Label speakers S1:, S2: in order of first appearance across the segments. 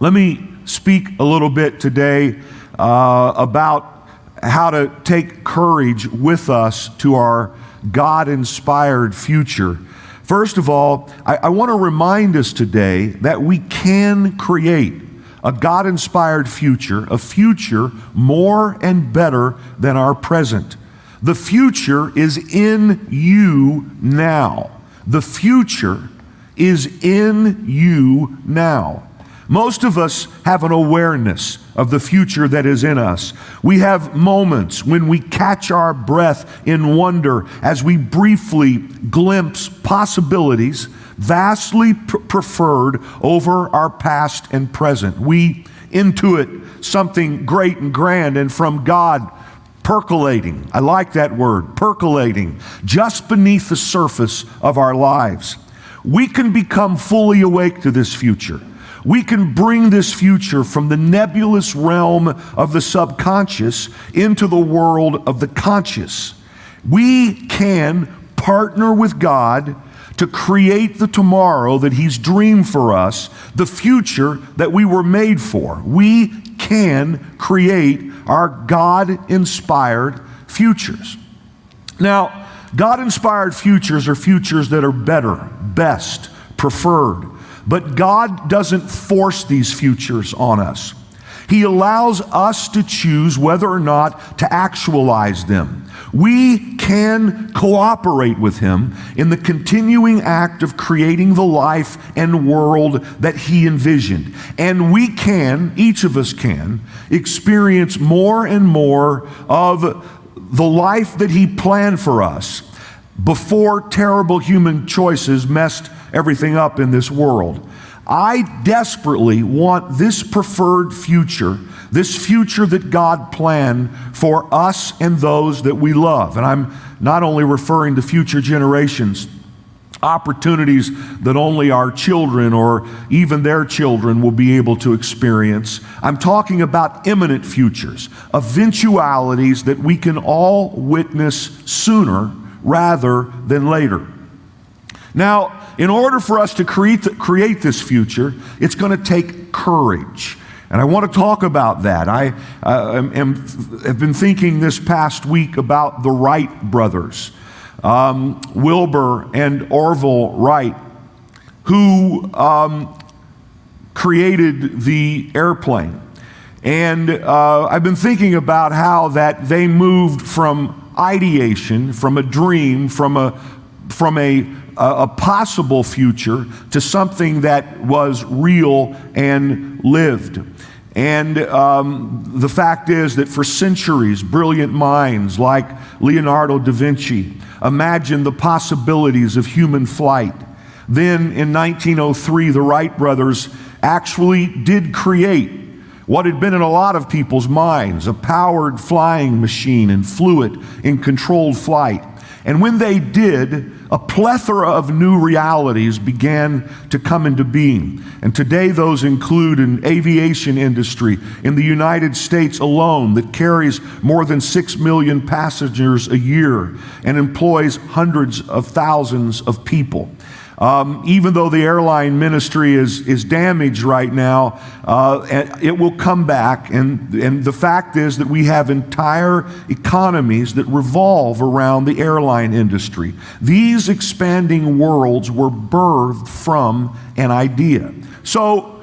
S1: Let me speak a little bit today about how to take courage with us to our God-inspired future. First of all, I want to remind us today that we can create a God-inspired future, a future more and better than our present. The future is in you now. The future is in you now. Most of us have an awareness of the future that is in us. We have moments when we catch our breath in wonder as we briefly glimpse possibilities vastly preferred over our past and present. We intuit something great and grand and from God percolating. I like that word, percolating, just beneath the surface of our lives. We can become fully awake to this future. We can bring this future from the nebulous realm of the subconscious into the world of the conscious. We can partner with God to create the tomorrow that He's dreamed for us, the future that we were made for. We can create our God-inspired futures. Now, God-inspired futures are futures that are better, best, preferred. But God doesn't force these futures on us. He allows us to choose whether or not to actualize them. We can cooperate with Him in the continuing act of creating the life and world that He envisioned. And we can, each of us can, experience more and more of the life that He planned for us before terrible human choices messed everything up in this world. I desperately want this preferred future, this future that God planned for us and those that we love. And I'm not only referring to future generations, opportunities that only our children or even their children will be able to experience. I'm talking about imminent futures, eventualities that we can all witness sooner rather than later. Now, in order for us to create this future, it's going to take courage. And I want to talk about that. I have been thinking this past week about the Wright brothers, Wilbur and Orville Wright, who created the airplane. And I've been thinking about how that they moved from ideation, from a dream, from a possible future to something that was real and lived. And the fact is that for centuries, brilliant minds like Leonardo da Vinci imagined the possibilities of human flight. Then in 1903, the Wright brothers actually did create what had been in a lot of people's minds, a powered flying machine and flew it in controlled flight. And when they did, a plethora of new realities began to come into being. And today those include an aviation industry in the United States alone that carries more than 6 million passengers a year and employs hundreds of thousands of people. Even though the airline ministry is damaged right now, it will come back. And the fact is that we have entire economies that revolve around the airline industry. These expanding worlds were birthed from an idea. So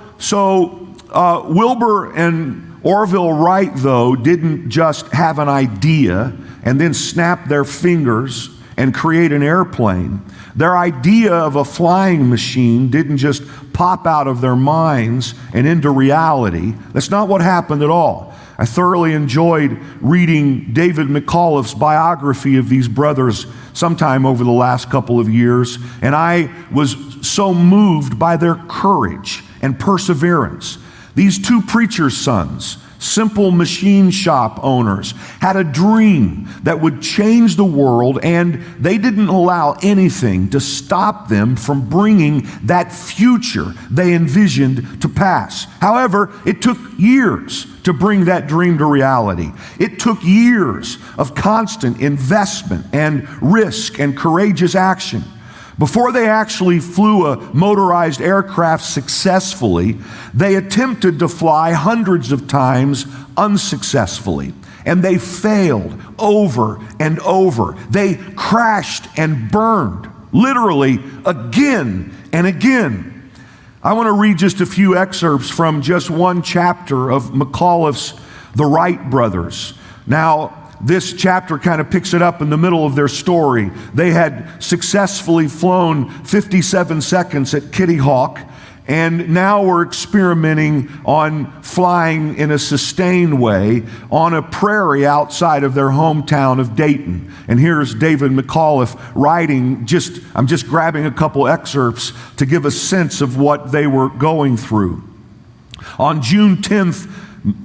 S1: Wilbur and Orville Wright, though, didn't just have an idea and then snap their fingers and create an airplane. Their idea of a flying machine didn't just pop out of their minds and into reality. That's not what happened at all. I thoroughly enjoyed reading David McAuliffe's biography of these brothers sometime over the last couple of years, and I was so moved by their courage and perseverance. These two preachers' sons, simple machine shop owners, had a dream that would change the world, and they didn't allow anything to stop them from bringing that future they envisioned to pass. However, it took years to bring that dream to reality. It took years of constant investment and risk and courageous action. Before they actually flew a motorized aircraft successfully, they attempted to fly hundreds of times unsuccessfully. And they failed over and over. They crashed and burned, literally again and again. I want to read just a few excerpts from just one chapter of McAuliffe's The Wright Brothers. Now, this chapter kind of picks it up in the middle of their story. They had successfully flown 57 seconds at Kitty Hawk, and now we're experimenting on flying in a sustained way on a prairie outside of their hometown of Dayton. And here's David McAuliffe writing, I'm just grabbing a couple excerpts to give a sense of what they were going through. On June 10th,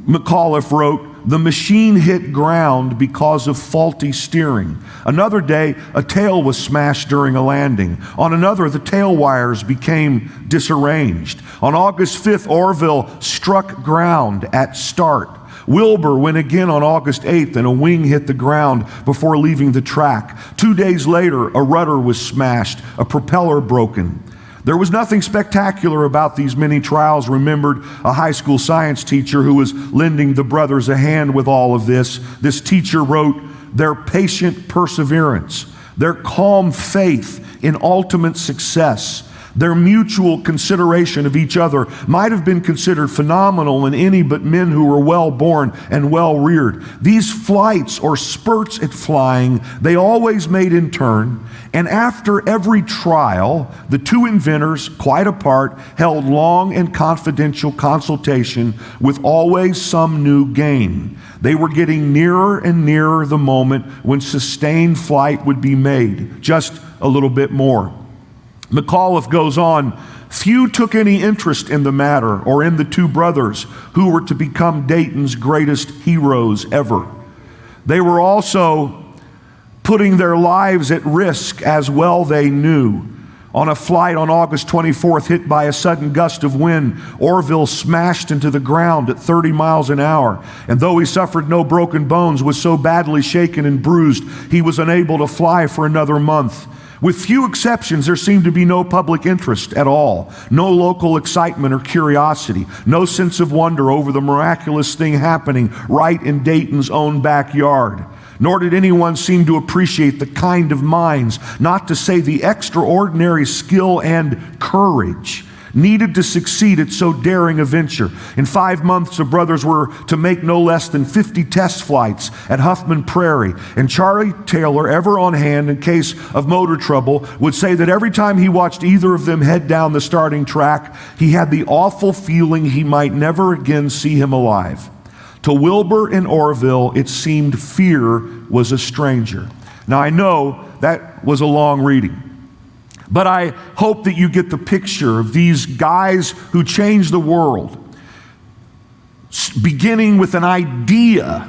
S1: McAuliffe wrote, "The machine hit ground because of faulty steering. Another day, a tail was smashed during a landing. On another, the tail wires became disarranged. On August 5th, Orville struck ground at start. Wilbur went again on August 8th, and a wing hit the ground before leaving the track. 2 days later, a rudder was smashed, a propeller broken. There was nothing spectacular about these many trials," remembered a high school science teacher who was lending the brothers a hand with all of this. This teacher wrote, "Their patient perseverance, their calm faith in ultimate success, their mutual consideration of each other might have been considered phenomenal in any but men who were well born and well reared. These flights or spurts at flying they always made in turn, and after every trial, the two inventors, quite apart, held long and confidential consultation with always some new gain. They were getting nearer and nearer the moment when sustained flight would be made, just a little bit more." McAuliffe goes on, "Few took any interest in the matter or in the two brothers who were to become Dayton's greatest heroes ever. They were also putting their lives at risk as well they knew. On a flight on August 24th, hit by a sudden gust of wind, Orville smashed into the ground at 30 miles an hour, and though he suffered no broken bones, was so badly shaken and bruised, he was unable to fly for another month. With few exceptions, there seemed to be no public interest at all, no local excitement or curiosity, no sense of wonder over the miraculous thing happening right in Dayton's own backyard. Nor did anyone seem to appreciate the kind of minds, not to say the extraordinary skill and courage needed to succeed at so daring a venture. In 5 months, the brothers were to make no less than 50 test flights at Huffman Prairie, and Charlie Taylor, ever on hand in case of motor trouble, would say that every time he watched either of them head down the starting track, he had the awful feeling he might never again see him alive. To Wilbur and Orville, it seemed fear was a stranger." Now, I know that was a long reading, but I hope that you get the picture of these guys who changed the world, beginning with an idea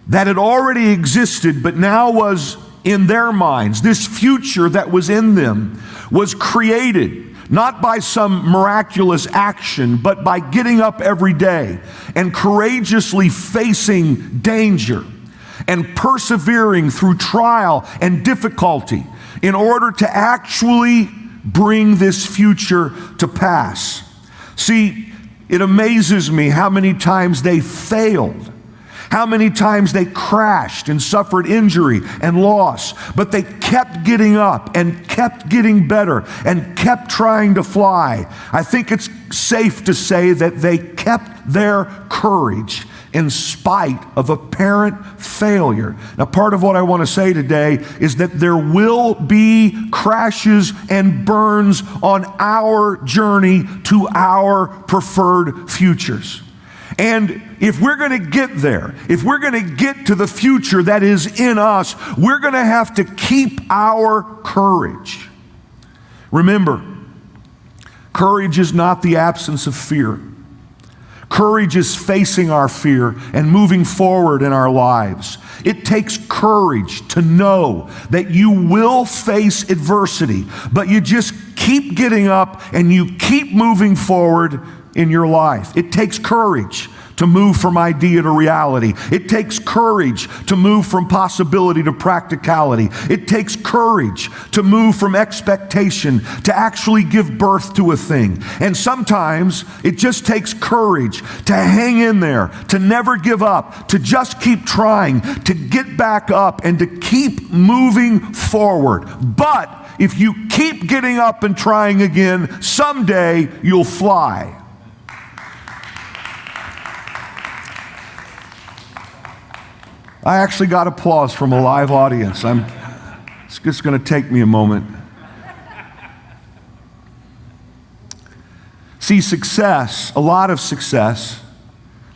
S1: that had already existed, but now was in their minds. This future that was in them was created not by some miraculous action, but by getting up every day and courageously facing danger and persevering through trial and difficulty in order to actually bring this future to pass. See, it amazes me how many times they failed, how many times they crashed and suffered injury and loss, but they kept getting up and kept getting better and kept trying to fly. I think it's safe to say that they kept their courage in spite of apparent failure. Now, part of what I want to say today is that there will be crashes and burns on our journey to our preferred futures. And if we're going to get there, if we're going to get to the future that is in us, we're going to have to keep our courage. Remember, courage is not the absence of fear. Courage is facing our fear and moving forward in our lives. It takes courage to know that you will face adversity, but you just keep getting up and you keep moving forward in your life. It takes courage to to move from idea to reality. It takes courage to move from possibility to practicality. It takes courage to move from expectation to actually give birth to a thing. And sometimes it just takes courage to hang in there, to never give up, to just keep trying, to get back up and to keep moving forward. But if you keep getting up and trying again, someday you'll fly. I actually got applause from a live audience. It's just going to take me a moment. See, success, a lot of success,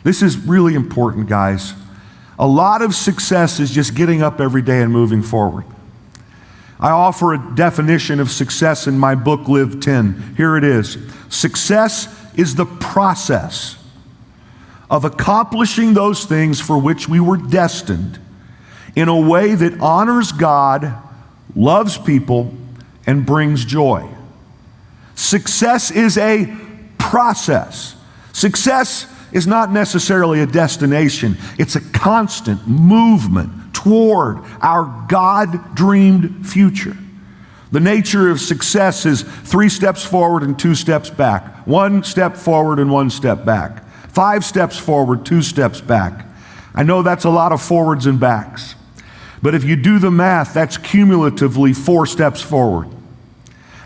S1: this is really important, guys. A lot of success is just getting up every day and moving forward. I offer a definition of success in my book, Live 10. Here it is. Success is the process of accomplishing those things for which we were destined in a way that honors God, loves people, and brings joy. Success is a process. Success is not necessarily a destination. It's a constant movement toward our God-dreamed future. The nature of success is 3 steps forward and 2 steps back. 1 step forward and 1 step back. 5 steps forward, 2 steps back. I know that's a lot of forwards and backs. But if you do the math, that's cumulatively 4 steps forward.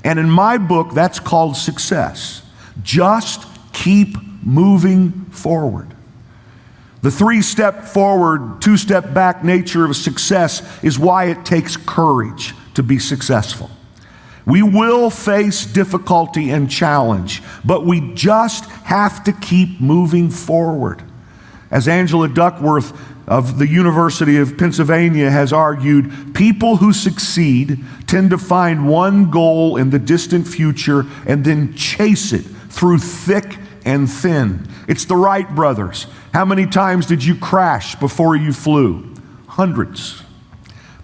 S1: And in my book, that's called success. Just keep moving forward. The 3-step forward, 2-step back nature of success is why it takes courage to be successful. We will face difficulty and challenge, but we just have to keep moving forward. As Angela Duckworth of the University of Pennsylvania has argued, people who succeed tend to find one goal in the distant future and then chase it through thick and thin. It's the Wright brothers. How many times did you crash before you flew? Hundreds.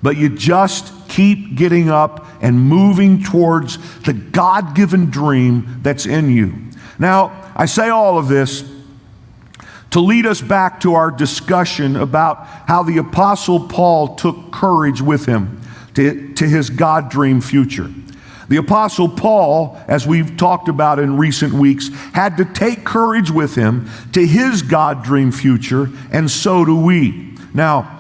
S1: But you just keep getting up and moving towards the God-given dream that's in you. Now, I say all of this to lead us back to our discussion about how the Apostle Paul took courage with him to his God-dream future. The Apostle Paul, as we've talked about in recent weeks, had to take courage with him to his God-dream future, and so do we. Now,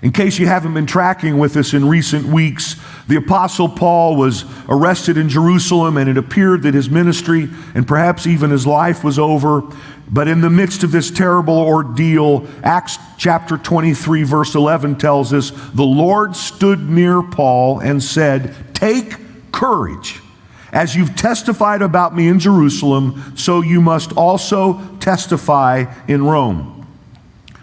S1: in case you haven't been tracking with us in recent weeks, the Apostle Paul was arrested in Jerusalem, and it appeared that his ministry and perhaps even his life was over. But in the midst of this terrible ordeal, Acts chapter 23, verse 11 tells us, the Lord stood near Paul and said, "Take courage. As you've testified about me in Jerusalem, so you must also testify in Rome."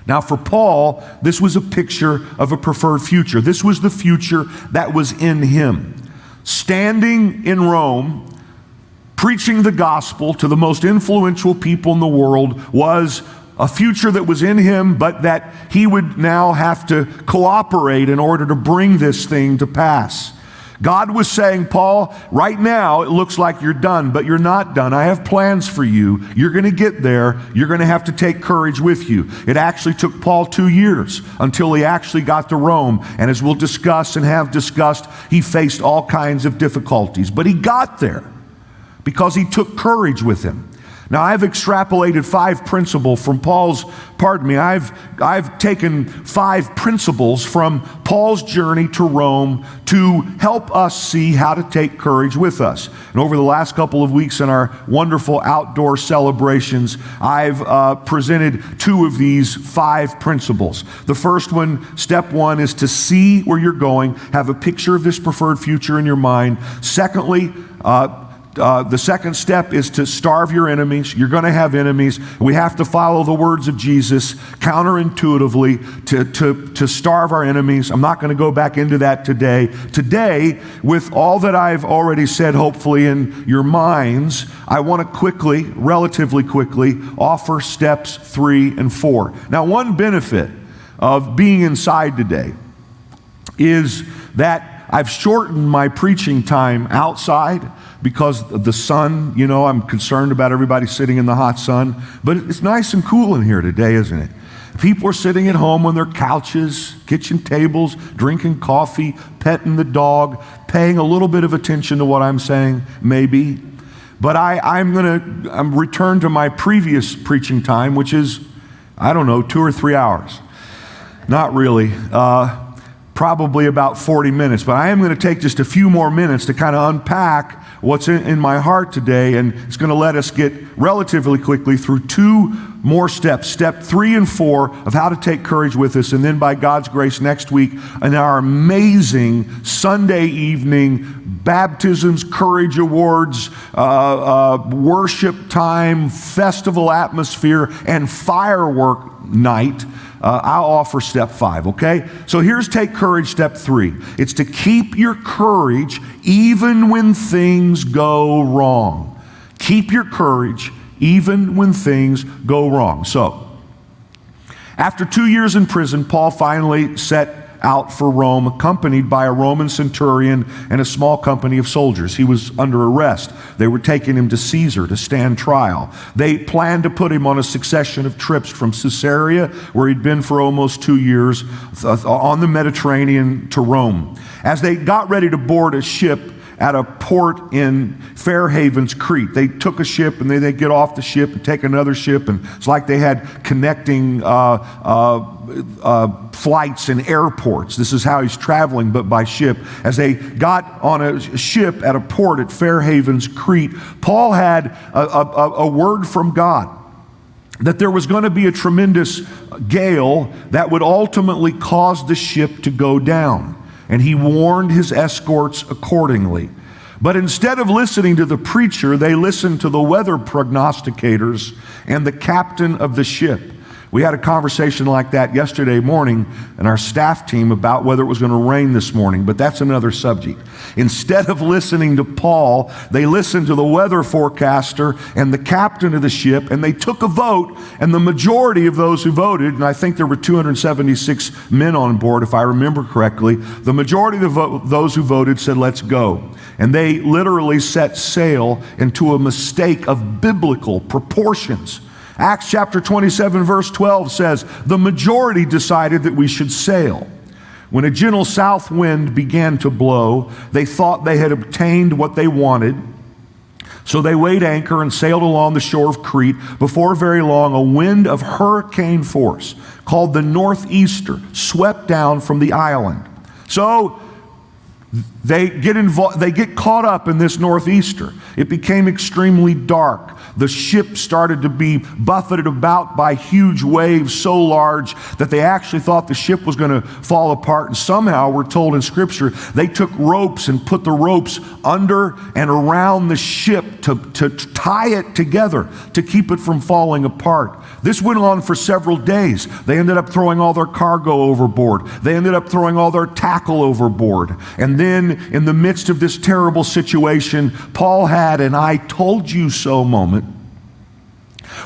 S1: Now for Paul, this was a picture of a preferred future. This was the future that was in him. Standing in Rome, preaching the gospel to the most influential people in the world was a future that was in him, but that he would now have to cooperate in order to bring this thing to pass. God was saying, Paul, right now it looks like you're done, but you're not done. I have plans for you. You're going to get there. You're going to have to take courage with you. It actually took Paul 2 years until he actually got to Rome. And as we'll discuss and have discussed, he faced all kinds of difficulties. But he got there because he took courage with him. Now, I've extrapolated 5 principles from I've taken 5 principles from Paul's journey to Rome to help us see how to take courage with us. And over the last couple of weeks in our wonderful outdoor celebrations, I've presented 2 of these 5 principles. The first one, step 1, is to see where you're going, have a picture of this preferred future in your mind. Secondly, the second step is to starve your enemies. You're going to have enemies. We have to follow the words of Jesus counterintuitively to starve our enemies. I'm not going to go back into that today. Today, with all that I've already said, hopefully in your minds, I want to relatively quickly, offer steps 3 and 4. Now, one benefit of being inside today is that I've shortened my preaching time outside because of the sun. You know, I'm concerned about everybody sitting in the hot sun. But it's nice and cool in here today, isn't it? People are sitting at home on their couches, kitchen tables, drinking coffee, petting the dog, paying a little bit of attention to what I'm saying, maybe. But I'm return to my previous preaching time, which is, I don't know, 2 or 3 hours. Not really. Probably about 40 minutes. But I am going to take just a few more minutes to kind of unpack what's in my heart today, and it's going to let us get relatively quickly through 2 more steps, step 3 and 4 of how to take courage with us, and then by God's grace next week in our amazing Sunday evening baptisms, courage awards, worship time, festival atmosphere, and firework night. I'll offer step 5, okay? So here's take courage step 3. It's to keep your courage even when things go wrong. Keep your courage even when things go wrong. So, after 2 years in prison, Paul finally set out for Rome, accompanied by a Roman centurion and a small company of soldiers. He was under arrest. They were taking him to Caesar to stand trial. They planned to put him on a succession of trips from Caesarea, where he'd been for almost 2 years, on the Mediterranean to Rome. As they got ready to board a ship at a port in Fair Havens, Crete, they took a ship and they get off the ship and take another ship, and it's like they had connecting flights and airports. This is how he's traveling, but by ship. As they got on a ship at a port at Fair Havens, Crete, Paul had a word from God that there was going to be a tremendous gale that would ultimately cause the ship to go down. And he warned his escorts accordingly. But instead of listening to the preacher, they listened to the weather prognosticators and the captain of the ship. We had a conversation like that yesterday morning in our staff team about whether it was going to rain this morning, but that's another subject. Instead of listening to Paul, they listened to the weather forecaster and the captain of the ship, and they took a vote, and the majority of those who voted, and I think there were 276 men on board, if I remember correctly, the majority of those who voted said, let's go. And they literally set sail into a mistake of biblical proportions. Acts chapter 27 verse 12 says, the majority decided that we should sail. When a gentle south wind began to blow, they thought they had obtained what they wanted. So they weighed anchor and sailed along the shore of Crete. Before very long, a wind of hurricane force called the northeaster swept down from the island. So they get caught up in this northeaster. It became extremely dark. The ship started to be buffeted about by huge waves so large that they actually thought the ship was going to fall apart. And somehow, we're told in Scripture, they took ropes and put the ropes under and around the ship to tie it together to keep it from falling apart. This went on for several days. They ended up throwing all their cargo overboard. They ended up throwing all their tackle overboard. And then, in the midst of this terrible situation, Paul had an I told you so moment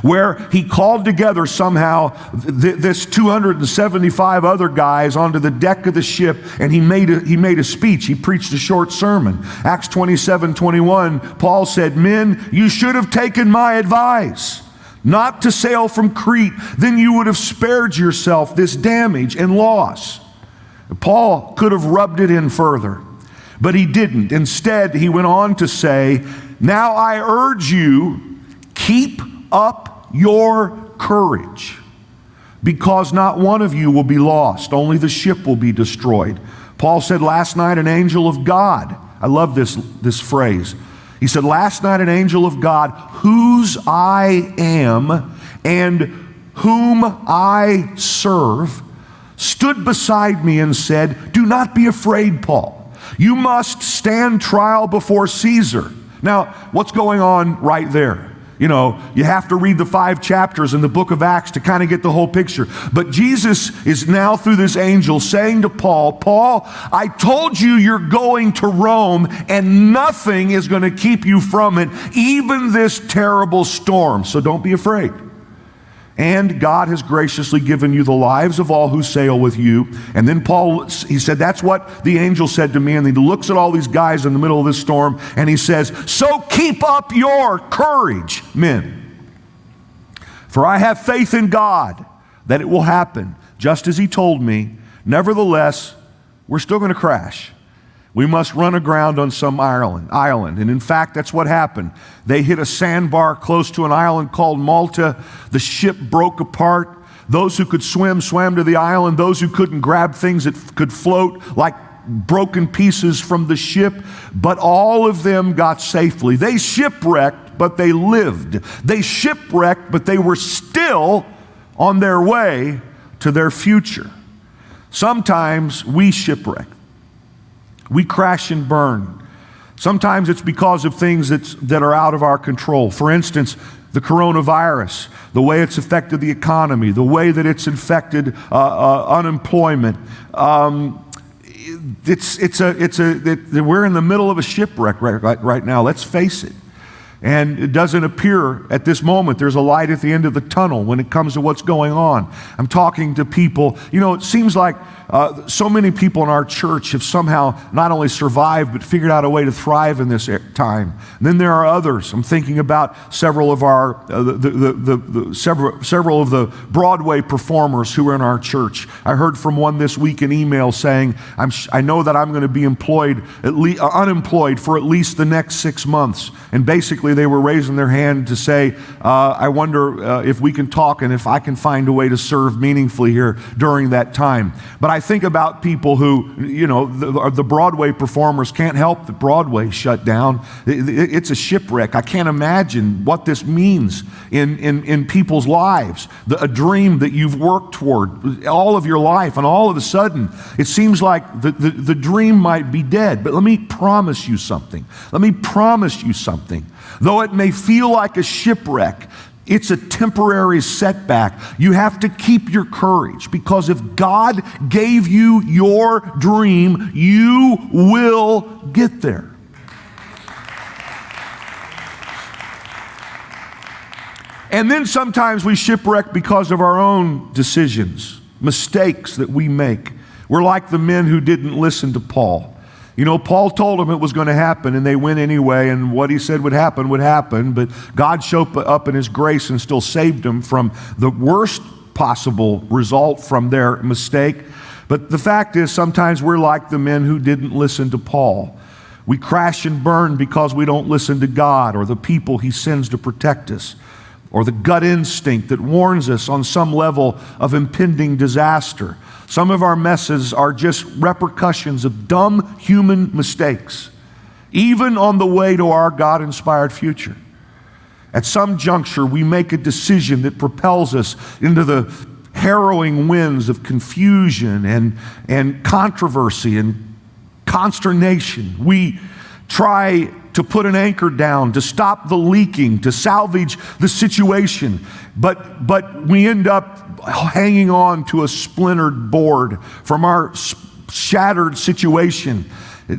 S1: where he called together somehow this 275 other guys onto the deck of the ship, and he made a speech. He preached a short sermon. Acts 27:21, Paul said, men, you should have taken my advice not to sail from Crete. Then you would have spared yourself this damage and loss. Paul could have rubbed it in further, but he didn't. Instead, he went on to say, now I urge you, keep up your courage, because not one of you will be lost, only the ship will be destroyed. Paul said, last night an angel of God, I love this phrase. He said, last night an angel of God, whose I am and whom I serve, stood beside me and said, do not be afraid, Paul. You must stand trial before Caesar. Now, what's going on right there? You know, you have to read the 5 chapters in the book of Acts to kind of get the whole picture. But Jesus is now through this angel saying to Paul, Paul, I told you you're going to Rome and nothing is going to keep you from it, even this terrible storm. So don't be afraid. And God has graciously given you the lives of all who sail with you. And then Paul, he said, that's what the angel said to me. And he looks at all these guys in the middle of this storm, and he says, so keep up your courage, men. For I have faith in God that it will happen, just as he told me. Nevertheless, we're still going to crash. We must run aground on some island. And in fact, that's what happened. They hit a sandbar close to an island called Malta. The ship broke apart. Those who could swim swam to the island. Those who couldn't grab things that could float like broken pieces from the ship. But all of them got safely. They shipwrecked, but they lived. They shipwrecked, but they were still on their way to their future. Sometimes we shipwreck. We crash and burn. Sometimes it's because of things that are out of our control. For instance, the coronavirus, the way it's affected the economy, the way that it's affected unemployment. We're in the middle of a shipwreck right now. Let's face it. And it doesn't appear at this moment there's a light at the end of the tunnel when it comes to what's going on. I'm talking to people. You know, it seems like so many people in our church have somehow not only survived but figured out a way to thrive in this time. And then there are others. I'm thinking about several of our several of the Broadway performers who are in our church. I heard from one this week in email saying, I know that I'm going to be unemployed for at least the next 6 months. And basically they were raising their hand to say, I wonder if we can talk and if I can find a way to serve meaningfully here during that time. But I think about people who, you know, the Broadway performers can't help that Broadway shut down. It's a shipwreck. I can't imagine what this means in people's lives. A dream that you've worked toward all of your life, and all of a sudden it seems like the dream might be dead. But let me promise you something. Though it may feel like a shipwreck, it's a temporary setback. You have to keep your courage, because if God gave you your dream, you will get there. And then sometimes we shipwreck because of our own decisions, mistakes that we make. We're like the men who didn't listen to Paul. You know, Paul told them it was going to happen, and they went anyway, and what he said would happen, but God showed up in his grace and still saved them from the worst possible result from their mistake. But the fact is, sometimes we're like the men who didn't listen to Paul. We crash and burn because we don't listen to God or the people he sends to protect us, or the gut instinct that warns us on some level of impending disaster. Some of our messes are just repercussions of dumb human mistakes, even on the way to our God-inspired future. At some juncture, we make a decision that propels us into the harrowing winds of confusion and controversy and consternation. We try to put an anchor down, to stop the leaking, to salvage the situation, but we end up hanging on to a splintered board from our shattered situation.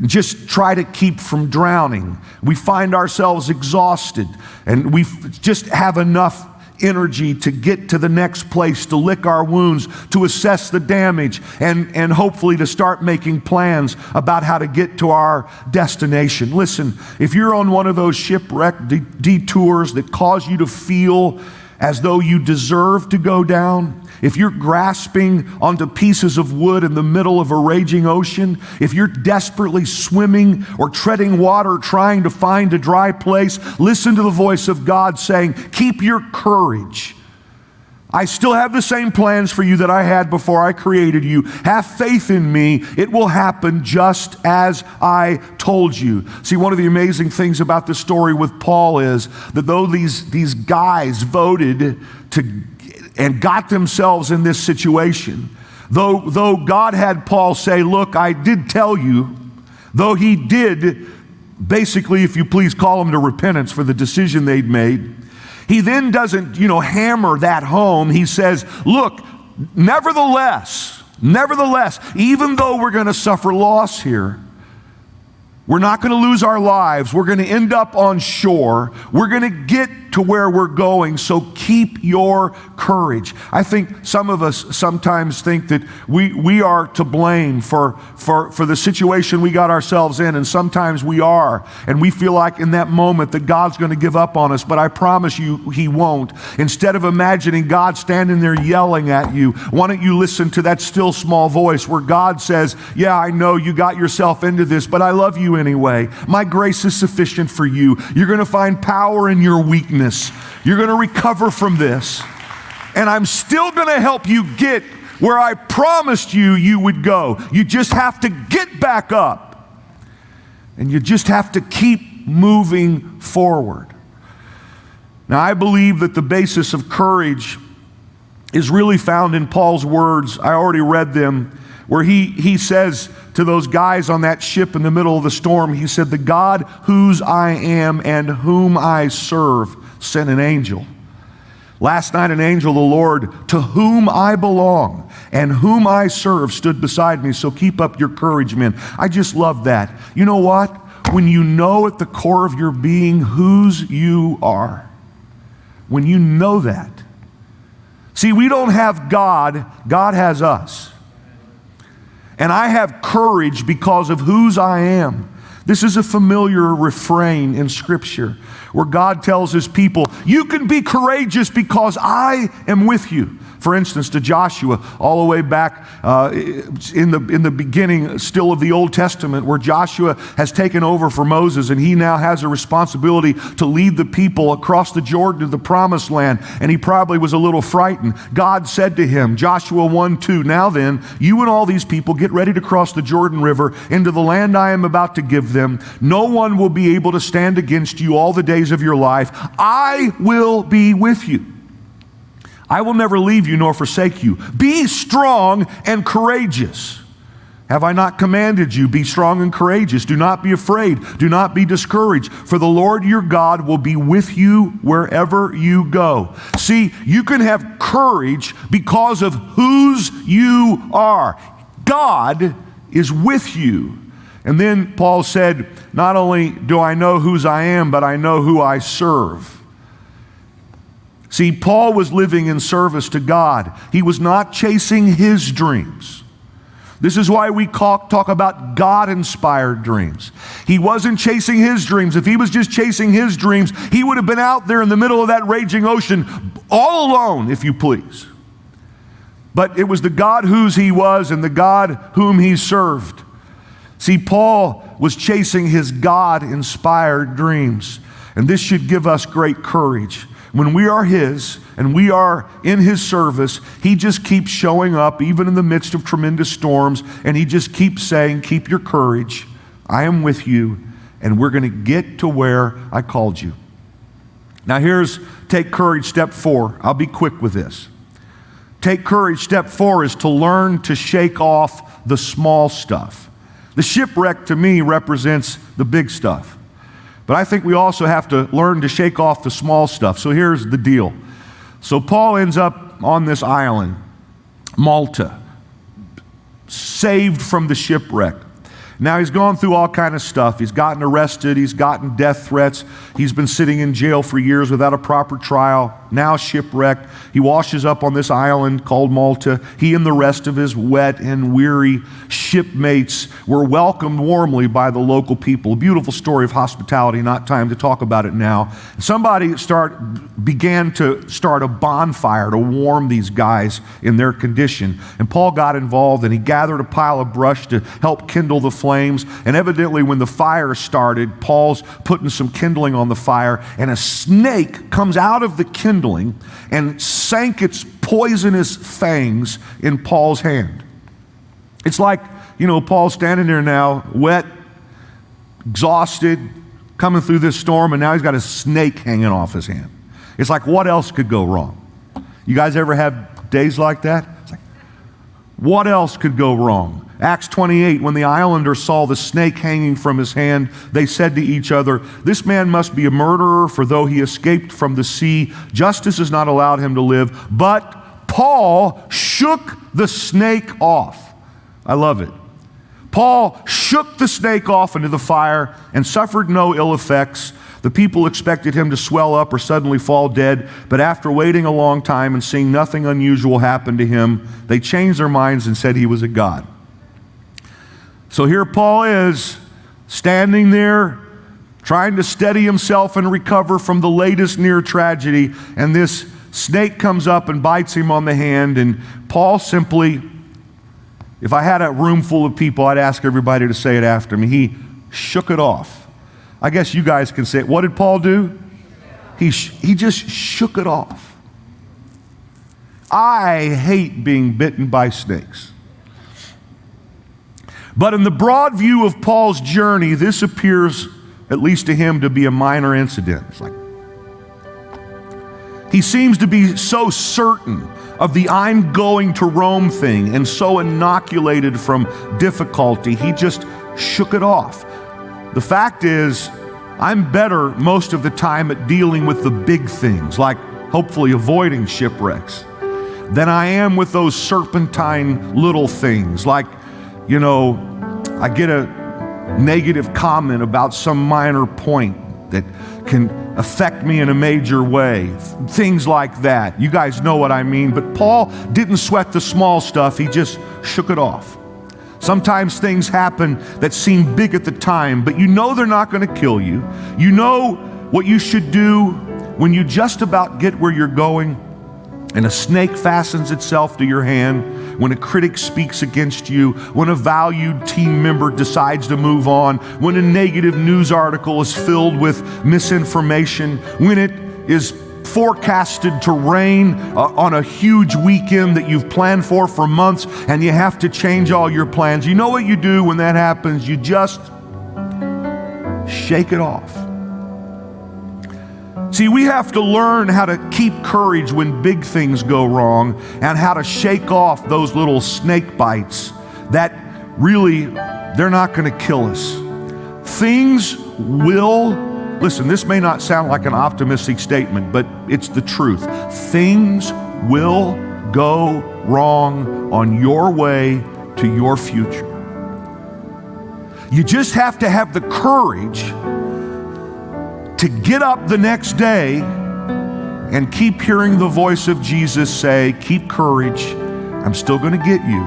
S1: Just try to keep from drowning. We find ourselves exhausted, and we just have enough energy to get to the next place, to lick our wounds, to assess the damage, and hopefully to start making plans about how to get to our destination. Listen, if you're on one of those shipwreck detours that cause you to feel as though you deserve to go down, if you're grasping onto pieces of wood in the middle of a raging ocean, if you're desperately swimming or treading water trying to find a dry place, listen to the voice of God saying, keep your courage. I still have the same plans for you that I had before I created you. Have faith in me. It will happen just as I told you. See, one of the amazing things about this story with Paul is that though these guys voted to and got themselves in this situation, though God had Paul say, look, I did tell you, though he did basically, if you please, call them to repentance for the decision they'd made, he then doesn't, hammer that home. He says, look, nevertheless, even though we're going to suffer loss here, We're not going to lose our lives. We're going to end up on shore. We're going to get to where we're going, so keep your courage. I think some of us sometimes think that we are to blame for the situation we got ourselves in, and sometimes we are, and we feel like in that moment that God's going to give up on us, but I promise you He won't. Instead of imagining God standing there yelling at you, why don't you listen to that still small voice where God says, yeah, I know you got yourself into this, but I love you anyway. My grace is sufficient for you. You're going to find power in your weakness. You're going to recover from this. And I'm still going to help you get where I promised you would go. You just have to get back up. And you just have to keep moving forward. Now, I believe that the basis of courage is really found in Paul's words. I already read them, where he says to those guys on that ship in the middle of the storm, he said, the God whose I am and whom I serve sent an angel. Last night an angel of the Lord, to whom I belong and whom I serve, stood beside me. So keep up your courage, men. I just love that. You know what? When you know at the core of your being whose you are, when you know that. See, we don't have God, God has us. And I have courage because of whose I am. This is a familiar refrain in Scripture where God tells His people, you can be courageous because I am with you. For instance, to Joshua, all the way back in the beginning still of the Old Testament, where Joshua has taken over for Moses, and he now has a responsibility to lead the people across the Jordan to the Promised Land, and he probably was a little frightened. God said to him, Joshua 1:2, now then, you and all these people get ready to cross the Jordan River into the land I am about to give them. No one will be able to stand against you all the days of your life. I will be with you. I will never leave you nor forsake you. Be strong and courageous. Have I not commanded you? Be strong and courageous. Do not be afraid. Do not be discouraged. For the Lord your God will be with you wherever you go. See, you can have courage because of whose you are. God is with you. And then Paul said, not only do I know whose I am, but I know who I serve. See, Paul was living in service to God. He was not chasing his dreams. This is why we talk about God-inspired dreams. He wasn't chasing his dreams. If he was just chasing his dreams, he would have been out there in the middle of that raging ocean, all alone, if you please. But it was the God whose he was and the God whom he served. See, Paul was chasing his God-inspired dreams. And this should give us great courage. When we are His and we are in His service, He just keeps showing up even in the midst of tremendous storms, and He just keeps saying, keep your courage. I am with you, and we're going to get to where I called you. Now here's take courage step 4. I'll be quick with this. Take courage step 4 is to learn to shake off the small stuff. The shipwreck to me represents the big stuff. But I think we also have to learn to shake off the small stuff. So here's the deal. So Paul ends up on this island, Malta, saved from the shipwreck. Now he's gone through all kind of stuff. He's gotten arrested. He's gotten death threats. He's been sitting in jail for years without a proper trial. Now shipwrecked. He washes up on this island called Malta. He and the rest of his wet and weary shipmates were welcomed warmly by the local people. A beautiful story of hospitality. Not time to talk about it now. Somebody began to start a bonfire to warm these guys in their condition. And Paul got involved, and he gathered a pile of brush to help kindle the flames. And evidently when the fire started, Paul's putting some kindling on the fire, and a snake comes out of the kindling and sank its poisonous fangs in Paul's hand. It's like, Paul's standing there now, wet, exhausted, coming through this storm, and now he's got a snake hanging off his hand. It's like, what else could go wrong? You guys ever have days like that? It's like, what else could go wrong? Acts 28, when the islanders saw the snake hanging from his hand, they said to each other, this man must be a murderer, for though he escaped from the sea, justice has not allowed him to live. But Paul shook the snake off. I love it. Paul shook the snake off into the fire and suffered no ill effects. The people expected him to swell up or suddenly fall dead, but after waiting a long time and seeing nothing unusual happen to him, they changed their minds and said he was a god. So here Paul is, standing there, trying to steady himself and recover from the latest near tragedy, and this snake comes up and bites him on the hand, and Paul simply, if I had a room full of people, I'd ask everybody to say it after me. He shook it off. I guess you guys can say it. What did Paul do? He just shook it off. I hate being bitten by snakes. But in the broad view of Paul's journey, this appears, at least to him, to be a minor incident. It's like, he seems to be so certain of the I'm going to Rome thing and so inoculated from difficulty, he just shook it off. The fact is, I'm better most of the time at dealing with the big things, like hopefully avoiding shipwrecks, than I am with those serpentine little things, like, I get a negative comment about some minor point that can affect me in a major way. Things like that. You guys know what I mean. But Paul didn't sweat the small stuff. He just shook it off. Sometimes things happen that seem big at the time, but you know they're not going to kill you. You know what you should do when you just about get where you're going and a snake fastens itself to your hand, when a critic speaks against you, when a valued team member decides to move on, when a negative news article is filled with misinformation, when it is forecasted to rain on a huge weekend that you've planned for months and you have to change all your plans. You know what you do when that happens? You just shake it off. See, we have to learn how to keep courage when big things go wrong and how to shake off those little snake bites that really, they're not going to kill us. Things will, listen, this may not sound like an optimistic statement, but it's the truth. Things will go wrong on your way to your future. You just have to have the courage to get up the next day and keep hearing the voice of Jesus say, keep courage, I'm still going to get you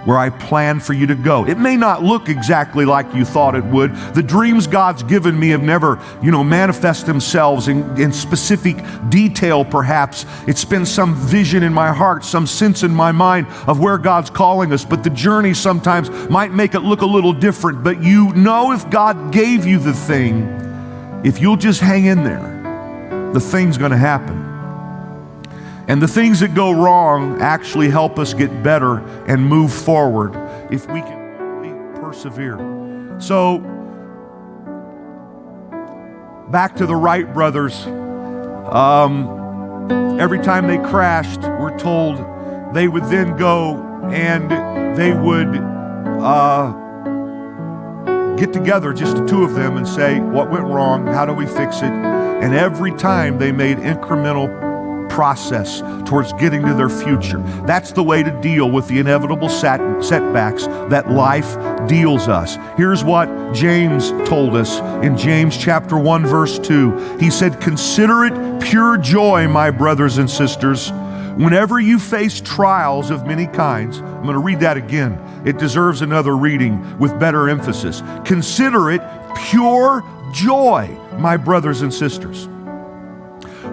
S1: where I plan for you to go. It may not look exactly like you thought it would. The dreams God's given me have never, manifest themselves in specific detail perhaps. It's been some vision in my heart, some sense in my mind of where God's calling us, but the journey sometimes might make it look a little different. But if God gave you the thing, if you'll just hang in there, the thing's going to happen. And the things that go wrong actually help us get better and move forward if we can persevere. So, back to the Wright brothers. Every time they crashed, we're told they would then go and they would get together, just the two of them, and say, what went wrong? How do we fix it? And every time they made incremental process towards getting to their future. That's the way to deal with the inevitable setbacks that life deals us. Here's what James told us in James chapter 1, verse 2. He said, consider it pure joy, my brothers and sisters, whenever you face trials of many kinds. I'm going to read that again. It deserves another reading with better emphasis. Consider it pure joy, my brothers and sisters,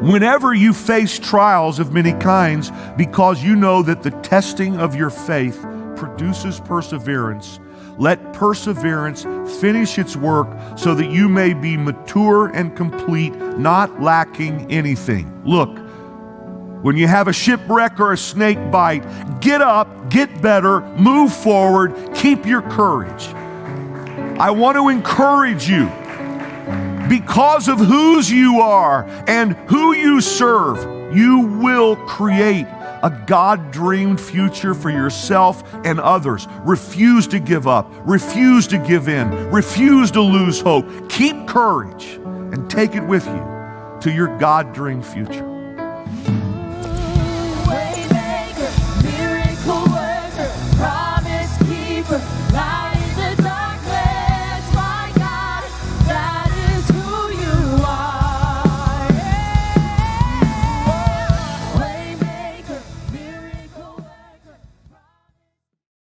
S1: whenever you face trials of many kinds, because you know that the testing of your faith produces perseverance. Let perseverance finish its work so that you may be mature and complete, not lacking anything. Look, when you have a shipwreck or a snake bite, get up, get better, move forward, keep your courage. I want to encourage you, because of whose you are and who you serve, you will create a God-dreamed future for yourself and others. Refuse to give up. Refuse to give in. Refuse to lose hope. Keep courage and take it with you to your God-dreamed future.